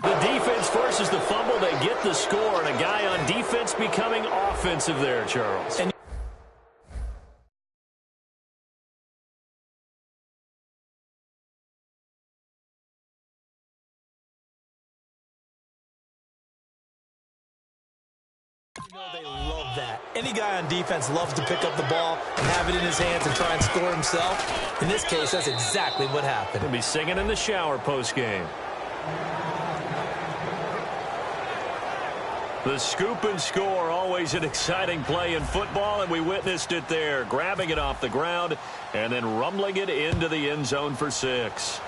The defense forces the fumble. They get the score, and a guy on defense becoming offensive there, Charles. And they love that. Any guy on defense loves to pick up the ball and have it in his hands and try and score himself. In this case, that's exactly what happened. He'll be singing in the shower post-game. The scoop and score, always an exciting play in football, and we witnessed it there, grabbing it off the ground and then rumbling it into the end zone for 6.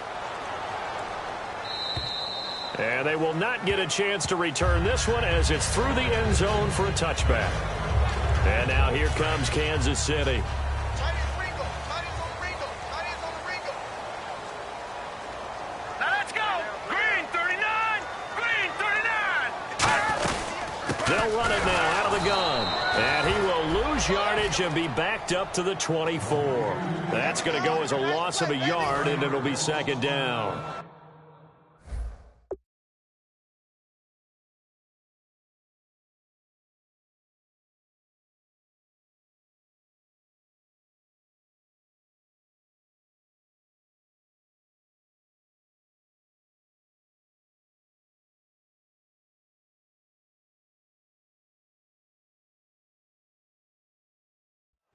And they will not get a chance to return this one as it's through the end zone for a touchback. And now here comes Kansas City. They'll run it now out of the gun. And he will lose yardage and be backed up to the 24. That's going to go as a loss of a yard, and it'll be second down.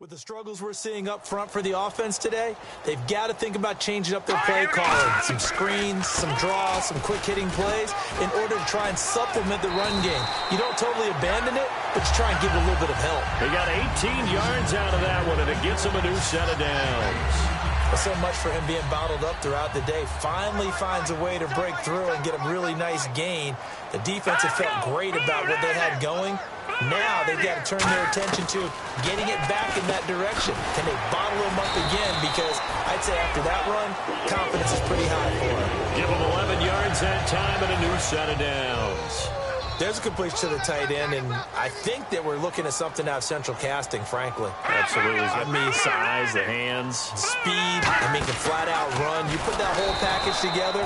With the struggles we're seeing up front for the offense today, they've got to think about changing up their play calling. Some screens, some draws, some quick-hitting plays in order to try and supplement the run game. You don't totally abandon it, but you try and give it a little bit of help. They got 18 yards out of that one, and it gets them a new set of downs. Well, so much for him being bottled up throughout the day. Finally finds a way to break through and get a really nice gain. The defense had felt great about what they had going. Now they've got to turn their attention to getting it back in that direction. Can they bottle him up again? Because I'd say after that run, confidence is pretty high for him. Give him 11 yards that time and a new set of downs. There's a completion to the tight end, and I think that we're looking at something out of central casting, frankly. Absolutely. I mean, size, the hands. Speed, I mean, can flat-out run. You put that whole package together,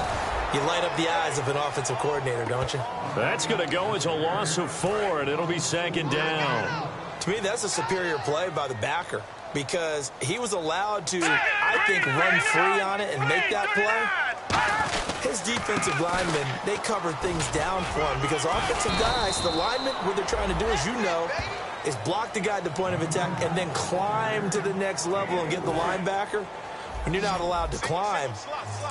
you light up the eyes of an offensive coordinator, don't you? That's going to go as a loss of 4, and it'll be second down. To me, that's a superior play by the backer because he was allowed to, I think, run free on it and make that play. His defensive linemen, they covered things down for him because offensive guys, the linemen, what they're trying to do, as you know, is block the guy at the point of attack and then climb to the next level and get the linebacker. When you're not allowed to climb,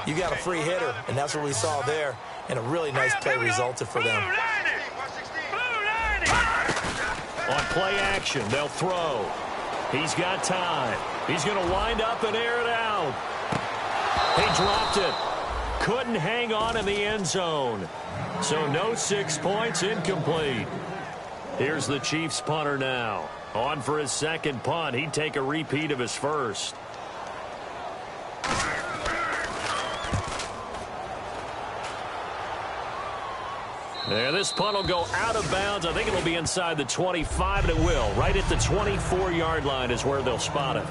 you got a free hitter, and that's what we saw there, and a really nice play resulted for them. On play action, they'll throw. He's got time. He's going to wind up and air it out. He dropped it. Couldn't hang on in the end zone. So no 6 points, incomplete. Here's the Chiefs punter now. On for his second punt. He'd take a repeat of his first. Yeah, this punt will go out of bounds. I think it'll be inside the 25, and it will. Right at the 24-yard line is where they'll spot it.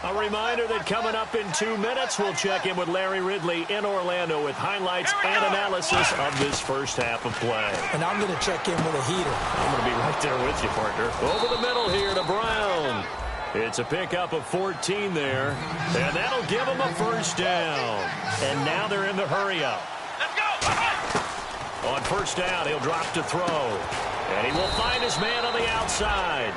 A reminder that coming up in 2 minutes, we'll check in with Larry Ridley in Orlando with highlights and analysis of this first half of play. And I'm going to check in with a heater. I'm going to be right there with you, partner. Over the middle here to Brown. It's a pickup of 14 there, and that'll give them a first down. And now they're in the hurry-up. On first down, he'll drop to throw. And he will find his man on the outside.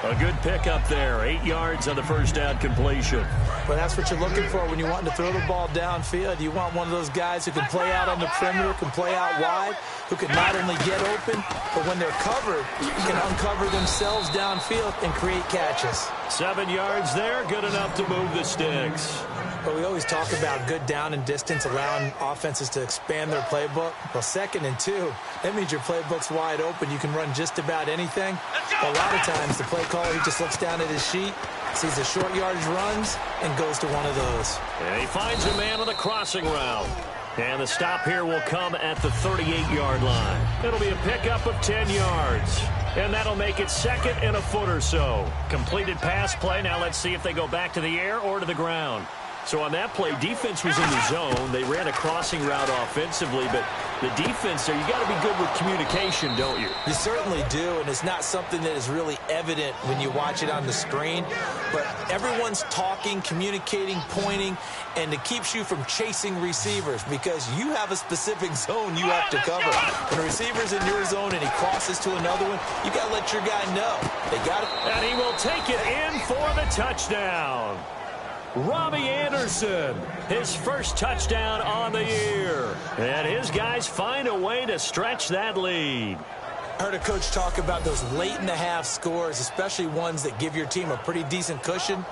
A good pickup there. 8 yards on the first down completion. Well, that's what you're looking for when you want to throw the ball downfield. You want one of those guys who can play out on the perimeter, can play out wide, who can not only get open, but when they're covered, can uncover themselves downfield and create catches. 7 yards there, good enough to move the sticks. But we always talk about good down and distance, allowing offenses to expand their playbook. Well, 2nd and 2, that means your playbook's wide open. You can run just about anything. A lot of times, the play caller, he just looks down at his sheet, sees the short yardage runs, and goes to one of those. And he finds a man on the crossing route. And the stop here will come at the 38-yard line. It'll be a pickup of 10 yards. And that'll make it 2nd and a foot or so. Completed pass play. Now let's see if they go back to the air or to the ground. So on that play, defense was in the zone. They ran a crossing route offensively, but the defense there, you got to be good with communication, don't you? You certainly do, and it's not something that is really evident when you watch it on the screen. But everyone's talking, communicating, pointing, and it keeps you from chasing receivers because you have a specific zone you have to cover. When a receiver's in your zone and he crosses to another one, you got to let your guy know. They got it. And he will take it in for the touchdown. Robbie Anderson, his first touchdown on the year. And his guys find a way to stretch that lead. I heard a coach talk about those late-in-the-half scores, especially ones that give your team a pretty decent cushion.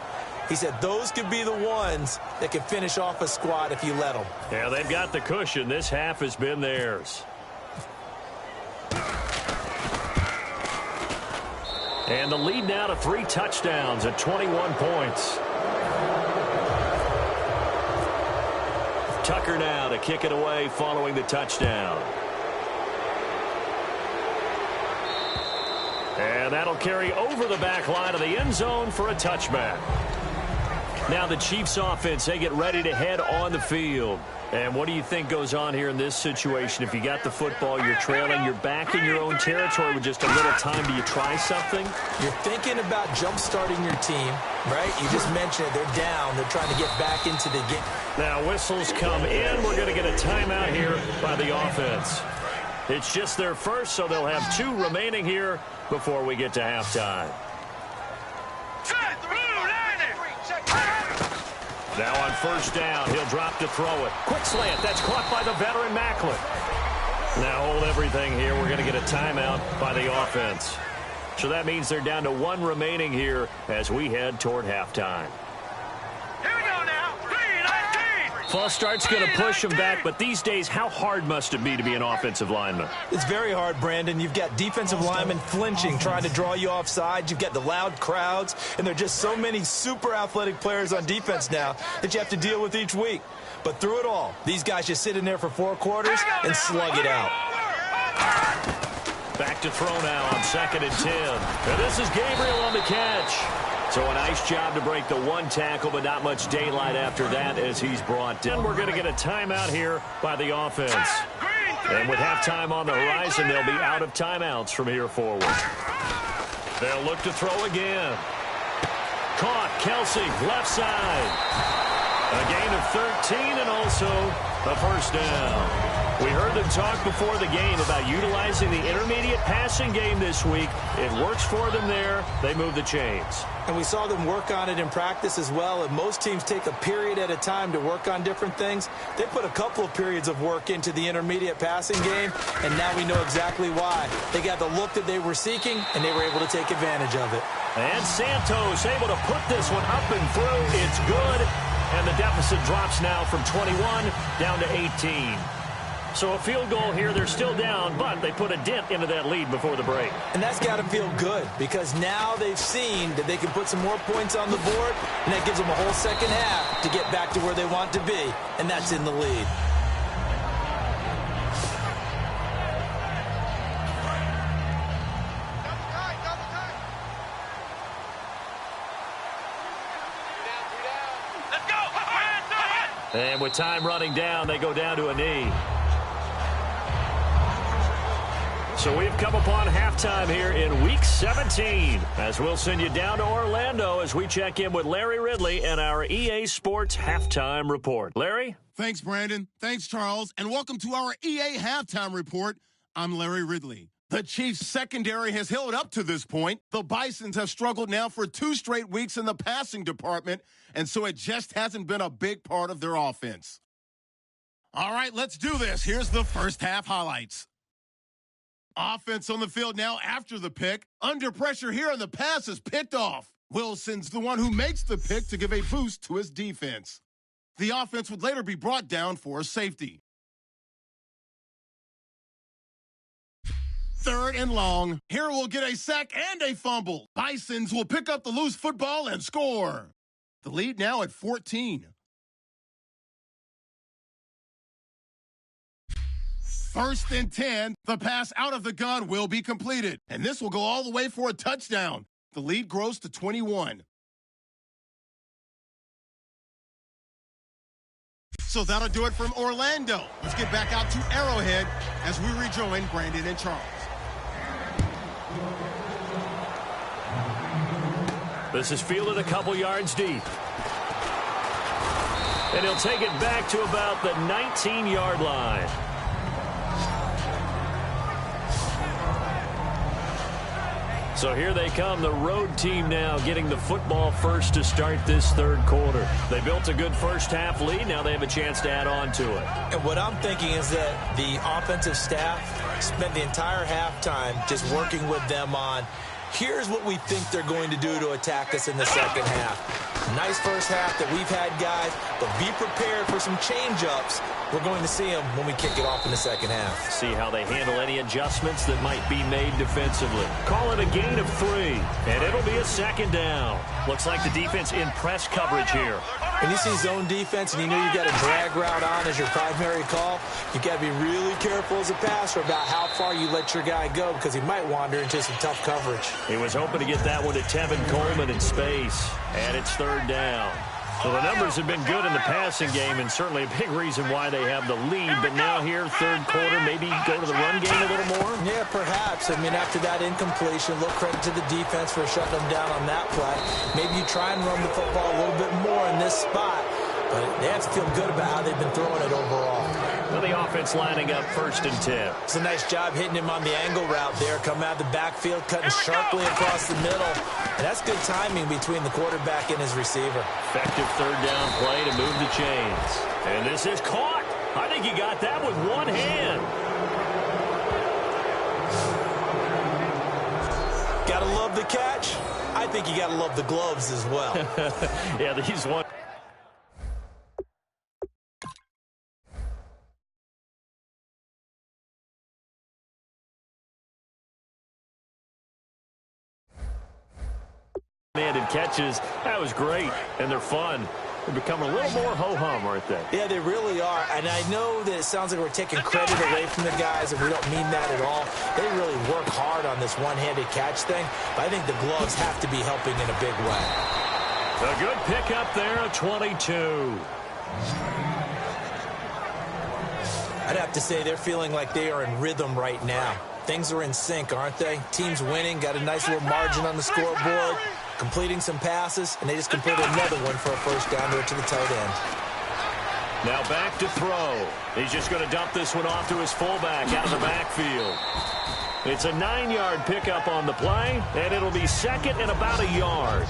He said those could be the ones that can finish off a squad if you let them. Yeah, they've got the cushion. This half has been theirs. And the lead now to 3 touchdowns at 21 points. Tucker now to kick it away following the touchdown. And that'll carry over the back line of the end zone for a touchback. Now the Chiefs offense, they get ready to head on the field. And what do you think goes on here in this situation? If you got the football, you're trailing, you're back in your own territory with just a little time. Do you try something? You're thinking about jump-starting your team, right? You just mentioned it. They're down. They're trying to get back into the game. Now whistles come in. We're going to get a timeout here by the offense. It's just their first, so they'll have 2 remaining here before we get to halftime. Now on first down, he'll drop to throw it. Quick slant, that's caught by the veteran Macklin. Now hold everything here. We're going to get a timeout by the offense. So that means they're down to 1 remaining here as we head toward halftime. Here we go now. 3-19. False start's going to push him back, but these days, how hard must it be to be an offensive lineman? It's very hard, Brandon. You've got defensive linemen flinching, trying to draw you offside. You've got the loud crowds, and there are just so many super athletic players on defense now that you have to deal with each week. But through it all, these guys just sit in there for 4 quarters and slug it out. Back to throw now on 2nd and 10. And this is Gabriel on the catch. So a nice job to break the 1 tackle, but not much daylight after that as he's brought in. We're going to get a timeout here by the offense. And with halftime on the horizon, they'll be out of timeouts from here forward. They'll look to throw again. Caught, Kelsey, left side. A gain of 13 and also a first down. We heard them talk before the game about utilizing the intermediate passing game this week. It works for them there. They move the chains. And we saw them work on it in practice as well. And most teams take a period at a time to work on different things. They put a couple of periods of work into the intermediate passing game, and now we know exactly why. They got the look that they were seeking, and they were able to take advantage of it. And Santos able to put this one up and through. It's good. And the deficit drops now from 21 down to 18. So a field goal here, they're still down, but they put a dent into that lead before the break. And that's got to feel good because now they've seen that they can put some more points on the board, and that gives them a whole second half to get back to where they want to be, and that's in the lead. And with time running down, they go down to a knee. So we've come upon halftime here in Week 17 as we'll send you down to Orlando as we check in with Larry Ridley and our EA Sports Halftime Report. Larry? Thanks, Brandon. Thanks, Charles. And welcome to our EA Halftime Report. I'm Larry Ridley. The Chiefs' secondary has held up to this point. The Bisons have struggled now for 2 straight weeks in the passing department, and so it just hasn't been a big part of their offense. All right, let's do this. Here's the first half highlights. Offense on the field now after the pick. Under pressure here, and the pass is picked off. Wilson's the one who makes the pick to give a boost to his defense. The offense would later be brought down for a safety. 3rd and long. Here we'll get a sack and a fumble. Bisons will pick up the loose football and score. The lead now at 14. 1st and 10. The pass out of the gun will be completed. And this will go all the way for a touchdown. The lead grows to 21. So that'll do it from Orlando. Let's get back out to Arrowhead as we rejoin Brandon and Charles. This is fielded a couple yards deep. And he'll take it back to about the 19-yard line. So here they come, the road team now getting the football first to start this third quarter. They built a good first-half lead. Now they have a chance to add on to it. And what I'm thinking is that the offensive staff spent the entire halftime just working with them on, here's what we think they're going to do to attack us in the second half. Nice first half that we've had, guys, but be prepared for some change-ups. We're going to see them when we kick it off in the second half. See how they handle any adjustments that might be made defensively. Call it a gain of 3, and it'll be a second down. Looks like the defense in press coverage here. When you see zone defense and you know you've got a drag route on as your primary call, you've got to be really careful as a passer about how far you let your guy go because he might wander into some tough coverage. He was hoping to get that one to Tevin Coleman in space, and it's third down. So the numbers have been good in the passing game and certainly a big reason why they have the lead. But now here, third quarter, maybe go to the run game a little more? Yeah, perhaps. I mean, after that incompletion, a little credit to the defense for shutting them down on that play. Maybe you try and run the football a little bit more in this spot. But they have to feel good about how they've been throwing it overall. Well, the offense lining up 1st and 10. It's a nice job hitting him on the angle route there. Coming out of the backfield, cutting sharply across the middle. And that's good timing between the quarterback and his receiver. Effective third down play to move the chains. And this is caught. I think he got that with one hand. Gotta love the catch. I think you gotta love the gloves as well. Yeah, these one. Handed catches. That was great, and they're fun. They're becoming a little more ho-hum, aren't they? Yeah, they really are. And I know that it sounds like we're taking credit away from the guys, and we don't mean that at all. They really work hard on this one-handed catch thing, but I think the gloves have to be helping in a big way. A good pickup there, a 22. I'd have to say they're feeling like they are in rhythm right now. Things are in sync, aren't they? Team's winning, got a nice little margin on the scoreboard, completing some passes, and they just completed another one for a first down to the tight end. Now back to throw. He's just going to dump this one off to his fullback out of the backfield. It's a 9-yard pickup on the play, and it'll be second and about a yard.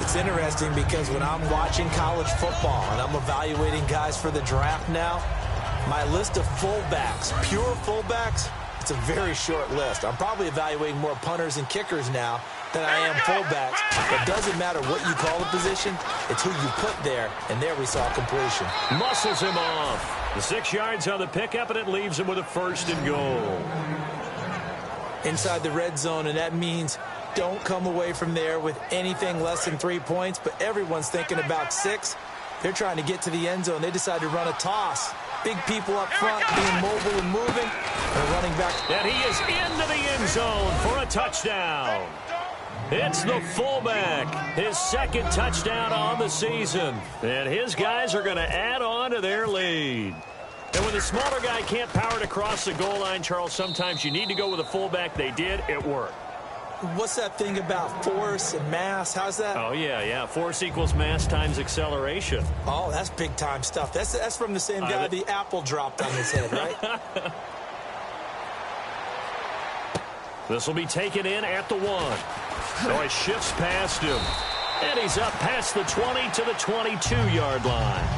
It's interesting because when I'm watching college football and I'm evaluating guys for the draft now, my list of fullbacks, pure fullbacks, it's a very short list. I'm probably evaluating more punters and kickers now than I am fullbacks. It doesn't matter what you call the position. It's who you put there, and there we saw completion. Muscles him off. The 6 yards on the pickup, and it leaves him with a 1st and goal. Inside the red zone, and that means don't come away from there with anything less than 3 points, but everyone's thinking about 6. They're trying to get to the end zone. They decide to run a toss. Big people up front being mobile and moving. And running back. And he is into the end zone for a touchdown. It's the fullback. His 2nd touchdown on the season. And his guys are going to add on to their lead. And when the smaller guy can't power it across the goal line, Charles, sometimes you need to go with a fullback. They did. It worked. What's that thing about force and mass? How's that? Oh, yeah. Force equals mass times acceleration. Oh, that's big-time stuff. That's from the same guy the apple dropped on his head, right? This will be taken in at the 1. So he shifts past him. And he's up past the 20 to the 22-yard line.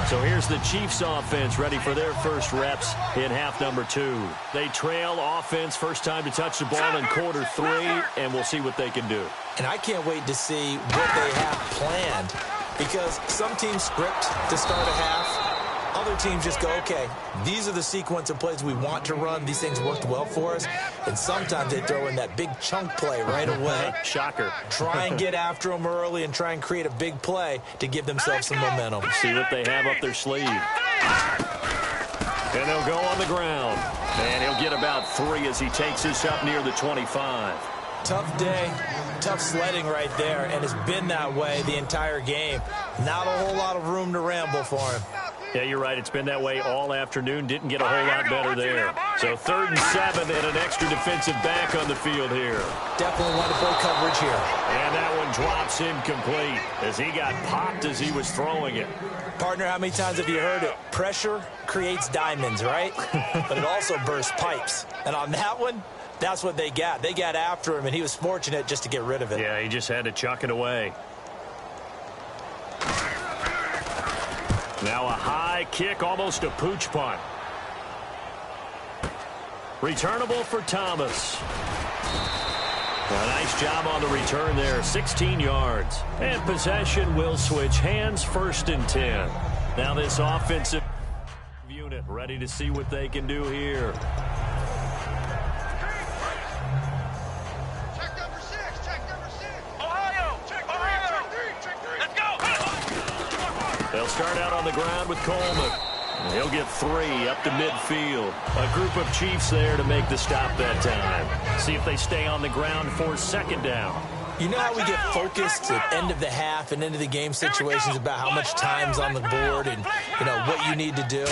So here's the Chiefs offense ready for their first reps in half number 2. They trail offense, first time to touch the ball in quarter 3, and we'll see what they can do. And I can't wait to see what they have planned, because some teams script to start a half. Other teams just go, okay, these are the sequence of plays we want to run. These things worked well for us. And sometimes they throw in that big chunk play right away. Shocker. Try and get after them early and try and create a big play to give themselves some momentum. See what they have up their sleeve. And they'll go on the ground. And he'll get about 3 as he takes this up near the 25. Tough day, tough sledding right there, and it's been that way the entire game. Not a whole lot of room to ramble for him. Yeah, you're right. It's been that way all afternoon. Didn't get a whole lot better there. So 3rd and 7 and an extra defensive back on the field here. Definitely want to play coverage here. And that one drops incomplete as he got popped as he was throwing it. Partner, how many times have you heard it? Pressure creates diamonds, right? But it also bursts pipes. And on that one, that's what they got. They got after him, and he was fortunate just to get rid of it. Yeah, he just had to chuck it away. Now a high kick, almost a pooch punt. Returnable for Thomas. A nice job on the return there, 16 yards. And possession will switch hands, 1st and 10. Now this offensive unit ready to see what they can do here. Check number 6. Check number 6. Ohio. Check 3. Check 3. Let's go. They'll start out on the ground with Coleman. He'll get 3 up to midfield. A group of Chiefs there to make the stop that time. See if they stay on the ground for 2nd down. You know how we get focused at end of the half and into the game situations about how much time's on the board and, you know, what you need to do?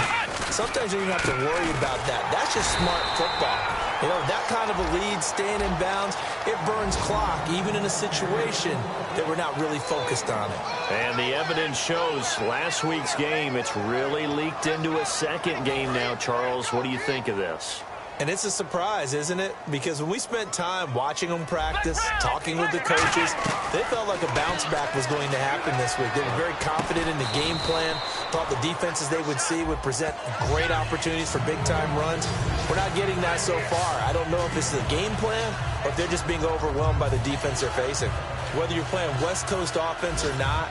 Sometimes you don't have to worry about that. That's just smart football. You know, that kind of a lead, staying in bounds, it burns clock, even in a situation that we're not really focused on it. And the evidence shows last week's game, it's really leaked into a 2nd game now, Charles. What do you think of this? And it's a surprise, isn't it? Because when we spent time watching them practice, talking with the coaches, they felt like a bounce back was going to happen this week. They were very confident in the game plan, thought the defenses they would see would present great opportunities for big-time runs. We're not getting that so far. I don't know if this is a game plan or if they're just being overwhelmed by the defense they're facing. Whether you're playing West Coast offense or not,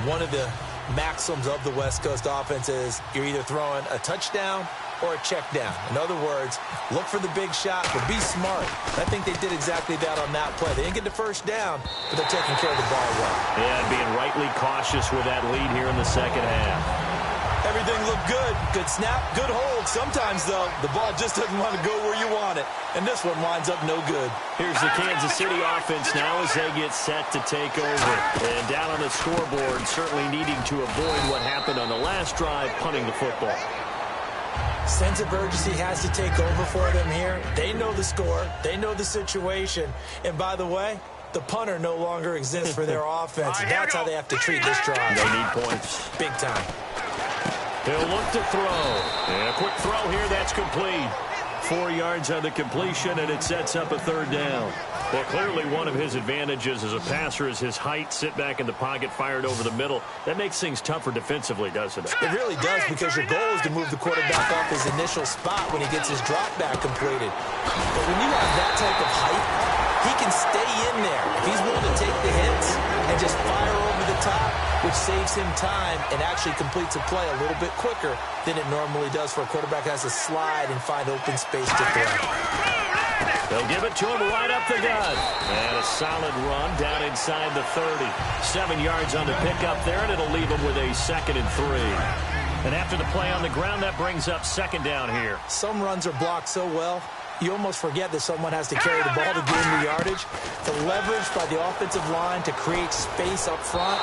one of the maxims of the West Coast offense is you're either throwing a touchdown or a check down. In other words, look for the big shot, but be smart. I think they did exactly that on that play. They didn't get the 1st down, but they're taking care of the ball well. Yeah, being rightly cautious with that lead here in the 2nd half. Everything looked good. Good snap, good hold. Sometimes, though, the ball just doesn't want to go where you want it. And this one winds up no good. Here's the Kansas City offense now as they get set to take over. And down on the scoreboard, certainly needing to avoid what happened on the last drive, punting the football. Sense of urgency has to take over for them here. They know the score. They know the situation. And by the way, the punter no longer exists for their offense. That's how they have to treat this drive. They need points. Big time. He'll look to throw. And a quick throw here. That's complete. 4 yards on the completion, and it sets up a 3rd down. Well, clearly one of his advantages as a passer is his height. Sit back in the pocket, fired over the middle. That makes things tougher defensively, doesn't it? It really does, because your goal is to move the quarterback off his initial spot when he gets his drop back completed. But when you have that type of height, he can stay in there. If he's willing to take the hits and just fire over the top, which saves him time and actually completes a play a little bit quicker than it normally does for a quarterback who has to slide and find open space to throw. They'll give it to him right up the gut. And a solid run down inside the 30. 7 yards on the pickup there, and it'll leave him with a 2nd and 3. And after the play on the ground, that brings up 2nd down here. Some runs are blocked so well, you almost forget that someone has to carry the ball to gain the yardage. The leverage by the offensive line to create space up front,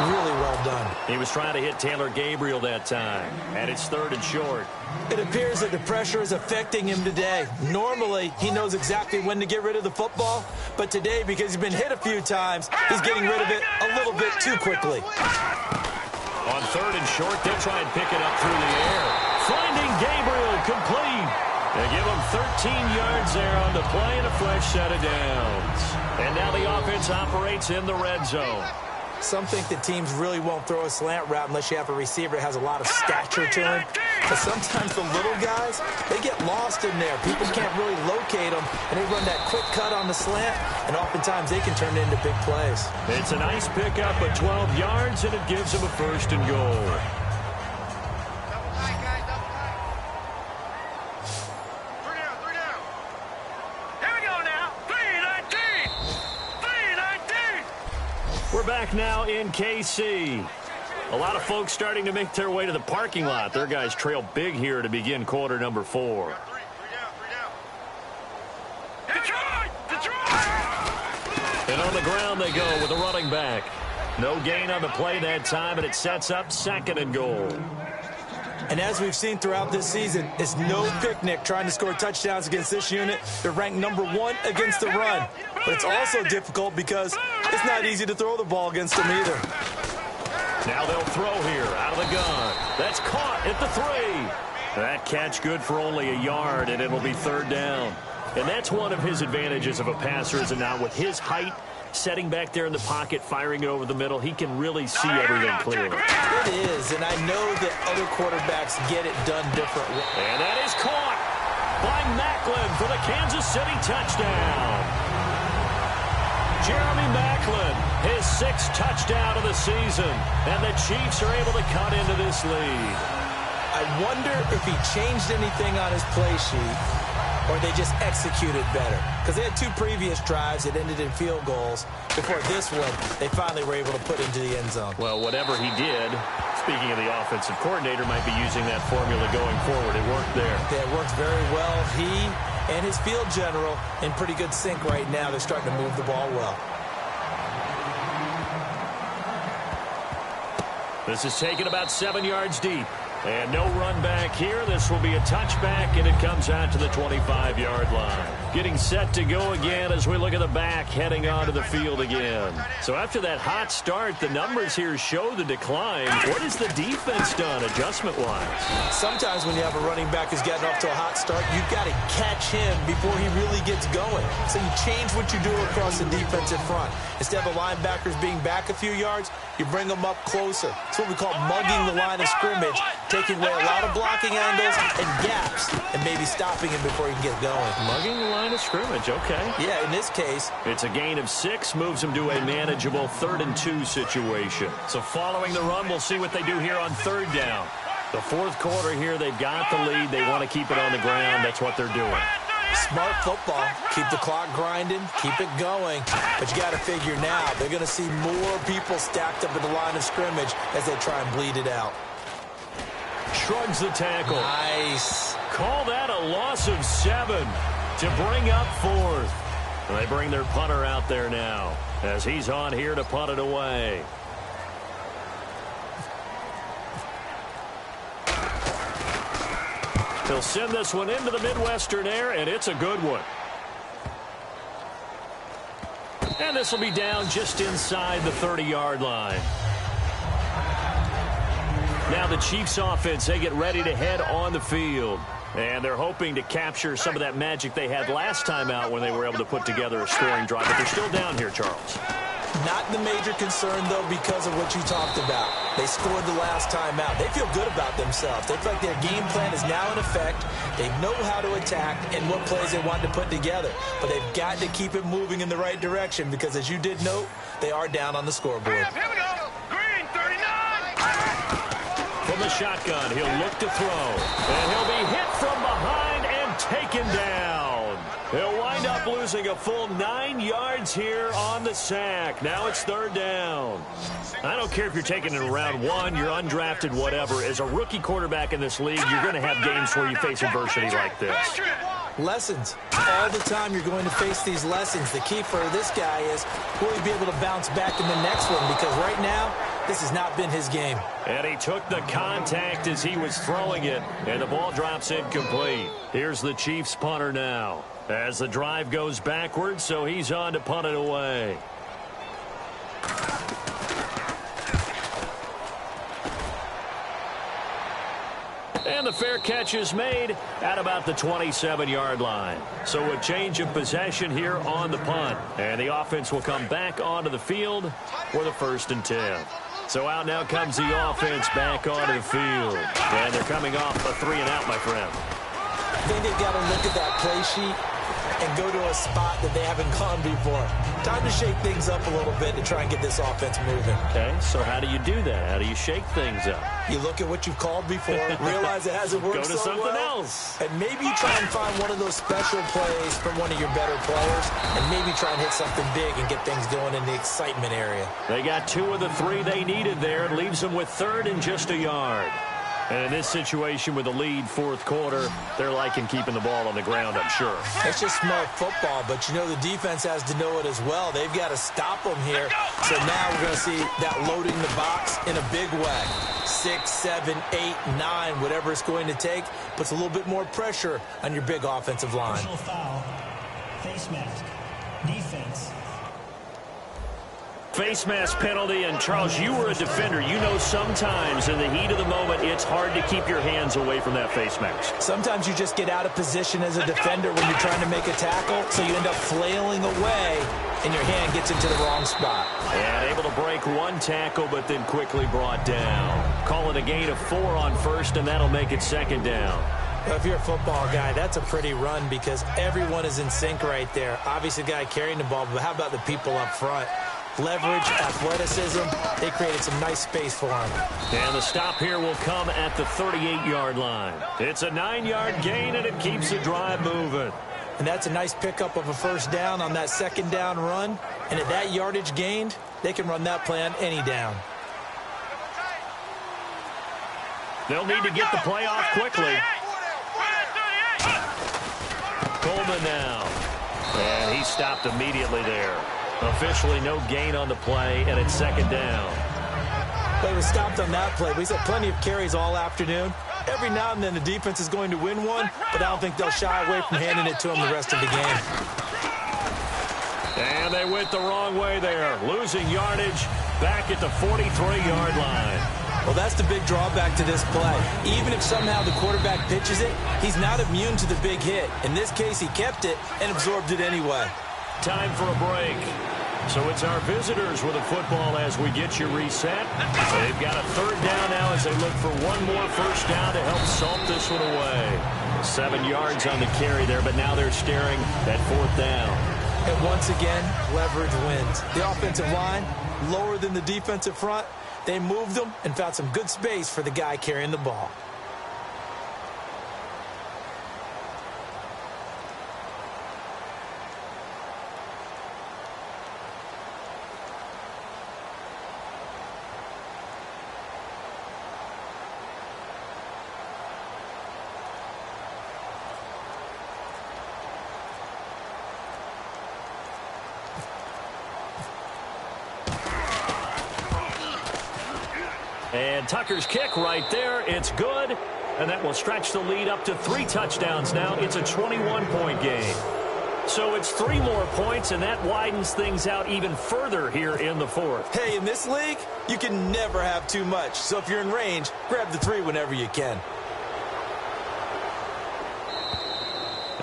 really well done. He was trying to hit Taylor Gabriel that time, and it's 3rd and short. It appears that the pressure is affecting him today. Normally, he knows exactly when to get rid of the football, but today, because he's been hit a few times, he's getting rid of it a little bit too quickly. On 3rd and short, they'll try and pick it up through the air. Finding Gabriel complete. They give him 13 yards there on the play and a fresh set of downs. And now the offense operates in the red zone. Some think that teams really won't throw a slant route unless you have a receiver that has a lot of stature to him. But sometimes the little guys, they get lost in there. People can't really locate them, and they run that quick cut on the slant, and oftentimes they can turn it into big plays. It's a nice pickup of 12 yards, and it gives them a 1st and goal. We're back now in KC. A lot of folks starting to make their way to the parking lot. Their guys trail big here to begin quarter number 4. Detroit! Detroit! ground they go with the running back. No gain on the play that time, and it sets up 2nd and goal. And as we've seen throughout this season, it's no picnic trying to score touchdowns against this unit. They're ranked #1 against the run. But it's also difficult because it's not easy to throw the ball against them either. Now they'll throw here out of the gun. That's caught at the 3. That catch good for only a yard, and it'll be 3rd down. And that's one of his advantages of a passer, is it not? With his height, setting back there in the pocket, firing it over the middle, he can really see everything clearly. It is, and I know that other quarterbacks get it done differently. And that is caught by Macklin for the Kansas City touchdown. Jeremy Macklin, his 6th touchdown of the season, and the Chiefs are able to cut into this lead. I wonder if he changed anything on his play sheet, or they just executed better. Because they had 2 previous drives that ended in field goals. Before this one, they finally were able to put into the end zone. Well, whatever he did, speaking of the offensive coordinator, might be using that formula going forward. It worked there. Yeah, it worked very well. He and his field general in pretty good sync right now. They're starting to move the ball well. This is taken about 7 yards deep. And no run back here. This will be a touchback, and it comes out to the 25-yard line. Getting set to go again as we look at the back heading onto the field again. So after that hot start, the numbers here show the decline. What has the defense done adjustment-wise? Sometimes when you have a running back who's getting off to a hot start, you've got to catch him before he really gets going. So you change what you do across the defensive front. Instead of the linebackers being back a few yards, you bring them up closer. It's what we call mugging the line of scrimmage, taking away a lot of blocking angles and gaps and maybe stopping him before he can get going. Mugging the line of scrimmage, okay. Yeah, in this case, it's a gain of 6, moves him to a manageable 3rd and 2 situation. So following the run, we'll see what they do here on 3rd down. The 4th quarter here, they've got the lead. They want to keep it on the ground. That's what they're doing. Smart football. Keep the clock grinding. Keep it going. But you got to figure now, they're going to see more people stacked up at the line of scrimmage as they try and bleed it out. Shrugs the tackle. Nice. Call that a loss of 7 to bring up 4th. They bring their punter out there now as he's on here to punt it away. He'll send this one into the Midwestern air, and it's a good one. And this will be down just inside the 30-yard line. Now the Chiefs offense, they get ready to head on the field. And they're hoping to capture some of that magic they had last time out when they were able to put together a scoring drive. But they're still down here, Charles. Not the major concern, though, because of what you talked about. They scored the last time out. They feel good about themselves. They feel like their game plan is now in effect. They know how to attack and what plays they want to put together. But they've got to keep it moving in the right direction because, as you did note, they are down on the scoreboard. Here we go. Green, 39. From the shotgun, he'll look to throw. And he'll be hit from behind and taken down. He'll wind up losing a full 9 yards here on the sack. Now it's 3rd down. I don't care if you're taking it in round 1, you're undrafted, whatever. As a rookie quarterback in this league, you're going to have games where you face adversity like this. Lessons. All the time you're going to face these lessons. The key for this guy is, will he be able to bounce back in the next one? Because right now, this has not been his game. And he took the contact as he was throwing it, and the ball drops incomplete. Here's the Chiefs punter now as the drive goes backwards, so he's on to punt it away. And the fair catch is made at about the 27-yard line. So a change of possession here on the punt. And the offense will come back onto the field for the 1st and 10. So out now comes the offense back onto the field. And they're coming off a 3-and-out, my friend. I think they've got to look at that play sheet and go to a spot that they haven't gone before. Time to shake things up a little bit to try and get this offense moving. Okay, so how do you do that? How do you shake things up? You look at what you've called before, realize it hasn't worked so well. Go to something else. And maybe you try and find one of those special plays from one of your better players, and maybe try and hit something big and get things going in the excitement area. They got 2 of the 3 they needed there. It leaves them with 3rd and just a yard. And in this situation with the lead fourth quarter, they're liking keeping the ball on the ground, I'm sure. It's just smart football, but you know the defense has to know it as well. They've got to stop them here. So now we're going to see that loading the box in a big way. 6, 7, 8, 9, whatever it's going to take, puts a little bit more pressure on your big offensive line. Personal foul, face mask, defense. Face mask penalty, and Charles, you were a defender. You know sometimes in the heat of the moment, it's hard to keep your hands away from that face mask. Sometimes you just get out of position as a defender when you're trying to make a tackle, so you end up flailing away, and your hand gets into the wrong spot. And able to break one tackle, but then quickly brought down. Calling a gain of 4 on first, and that'll make it second down. Well, if you're a football guy, that's a pretty run because everyone is in sync right there. Obviously, the guy carrying the ball, but how about the people up front? Leverage, athleticism, they created some nice space for him. And the stop here will come at the 38-yard line. It's a 9-yard gain, and it keeps the drive moving. And that's a nice pickup of a first down on that second down run. And at that yardage gained, they can run that play on any down. They'll need to get the play off quickly. Coleman now. And he stopped immediately there. Officially no gain on the play, and it's second down. Well, he was stopped on that play, but he's had plenty of carries all afternoon. Every now and then the defense is going to win one, but I don't think they'll shy away from handing it to him the rest of the game. And they went the wrong way there, losing yardage back at the 43-yard line. Well, that's the big drawback to this play. Even if somehow the quarterback pitches it, he's not immune to the big hit. In this case, he kept it and absorbed it anyway. Time for a break. So it's our visitors with the football as we get you reset. They've got a third down now as they look for one more first down to help salt this one away. 7 yards on the carry there, but now they're staring at fourth down. And once again, leverage wins. The offensive line, lower than the defensive front. They moved them and found some good space for the guy carrying the ball. And Tucker's kick right there. It's good. And that will stretch the lead up to 3 touchdowns now. It's a 21-point game. So it's 3 more points, and that widens things out even further here in the fourth. Hey, in this league, you can never have too much. So if you're in range, grab the 3 whenever you can.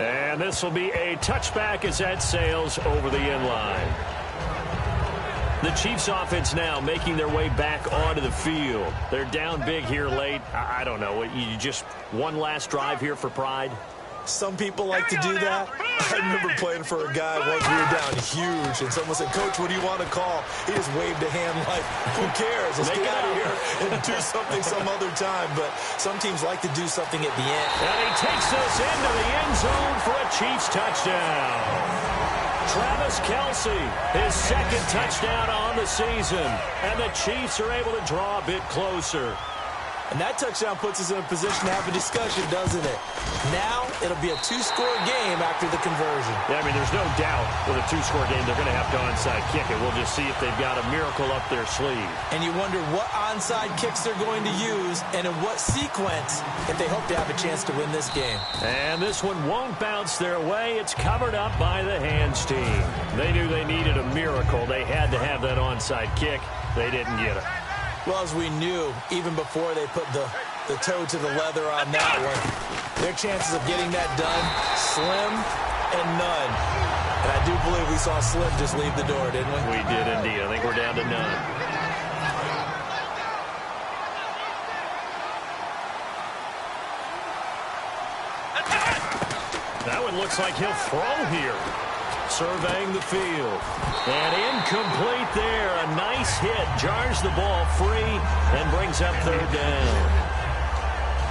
And this will be a touchback as that sails over the end line. The Chiefs offense now making their way back onto the field. They're down big here late. I don't know. You just one last drive here for pride? Some people like to do that. I remember playing for a guy once we were down huge, and someone said, "Coach, what do you want to call?" He just waved a hand like, who cares? Let's get out of here and do something some other time. But some teams like to do something at the end. And he takes us into the end zone for a Chiefs touchdown. Travis Kelce, his second touchdown on the season. And the Chiefs are able to draw a bit closer. And that touchdown puts us in a position to have a discussion, doesn't it? Now it'll be a 2-score game after the conversion. Yeah, I mean, there's no doubt with a 2-score game they're going to have to onside kick it. We'll just see if they've got a miracle up their sleeve. And you wonder what onside kicks they're going to use and in what sequence if they hope to have a chance to win this game. And this one won't bounce their way. It's covered up by the hands team. They knew they needed a miracle. They had to have that onside kick. They didn't get it. Well, as we knew, even before they put the toe to the leather on that one, their chances of getting that done, slim and none. And I do believe we saw Slim just leave the door, didn't we? We did indeed. I think we're down to none. That one looks like he'll throw here. Surveying the field. And incomplete there. A nice hit. Jars the ball free and brings up third down.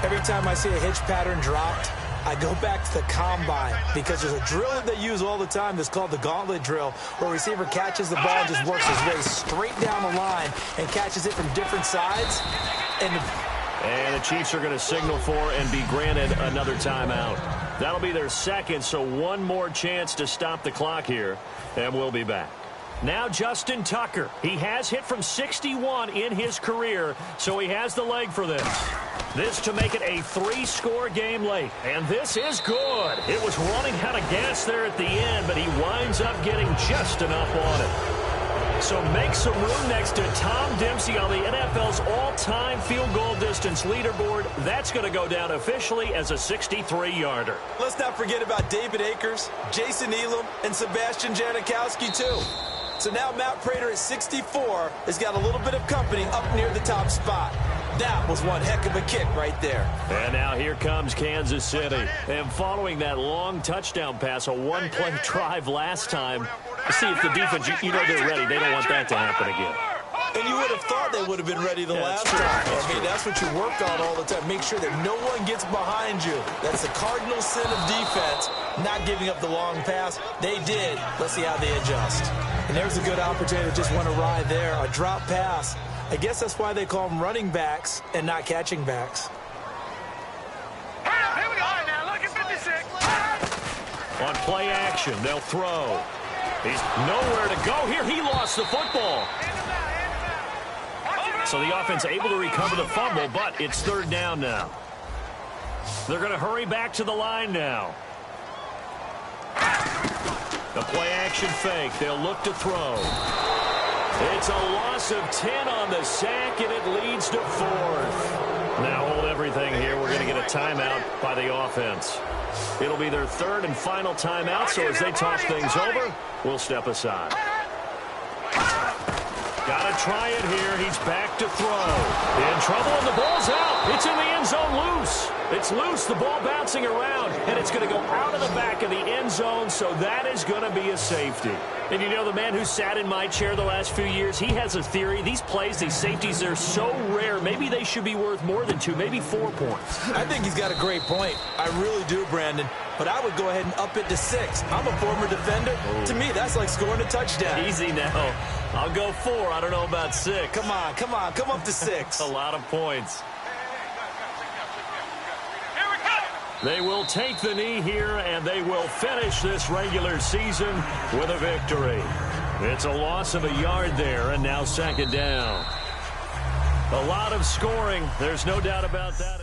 Every time I see a hitch pattern dropped, I go back to the combine because there's a drill that they use all the time that's called the gauntlet drill, where a receiver catches the ball and just works his way straight down the line and catches it from different sides. And And the Chiefs are going to signal for and be granted another timeout. That'll be their second, so one more chance to stop the clock here, and we'll be back. Now Justin Tucker. He has hit from 61 in his career, so he has the leg for this. This to make it a 3-score game late. And this is good. It was running out of gas there at the end, but he winds up getting just enough on it. So make some room next to Tom Dempsey on the NFL's all-time field goal distance leaderboard. That's going to go down officially as a 63-yarder. Let's not forget about David Akers, Jason Elam, and Sebastian Janikowski, too. So now Matt Prater at 64 has got a little bit of company up near the top spot. That was one heck of a kick right there. And now here comes Kansas City. And following that long touchdown pass, a one-play drive last time, see if the defense, you know they're ready. They don't want that to happen again. And you would have thought they would have been ready the last time. I mean, that's what you work on all the time. Make sure that no one gets behind you. That's the cardinal sin of defense, not giving up the long pass. They did. Let's see how they adjust. And there's a good opportunity to just want to ride there. A drop pass. I guess that's why they call them running backs and not catching backs. Here we go. Now look at 56. On play action, they'll throw. He's nowhere to go here. He lost the football. So the offense able to recover the fumble, but it's third down now. They're going to hurry back to the line now. The play action fake. They'll look to throw. It's a loss of 10 on the sack, and it leads to fourth. Now hold everything here. We're going to get a timeout by the offense. It'll be their third and final timeout, so as they talk things over, we'll step aside. Got to try it here. He's back to throw. In trouble, and the ball's out. It's in the end zone loose. It's loose, the ball bouncing around, and it's going to go out of the back of the end zone, so that is going to be a safety. And you know, the man who sat in my chair the last few years, he has a theory. These plays, these safeties, they're so rare. Maybe they should be worth more than 2, maybe 4 points. I think he's got a great point. I really do, Brandon. But I would go ahead and up it to 6. I'm a former defender. Oh. To me, that's like scoring a touchdown. Easy now. I'll go 4. I don't know about 6. Come on. Come up to 6. A lot of points. They will take the knee here, and they will finish this regular season with a victory. It's a loss of a yard there, and now second down. A lot of scoring. There's no doubt about that.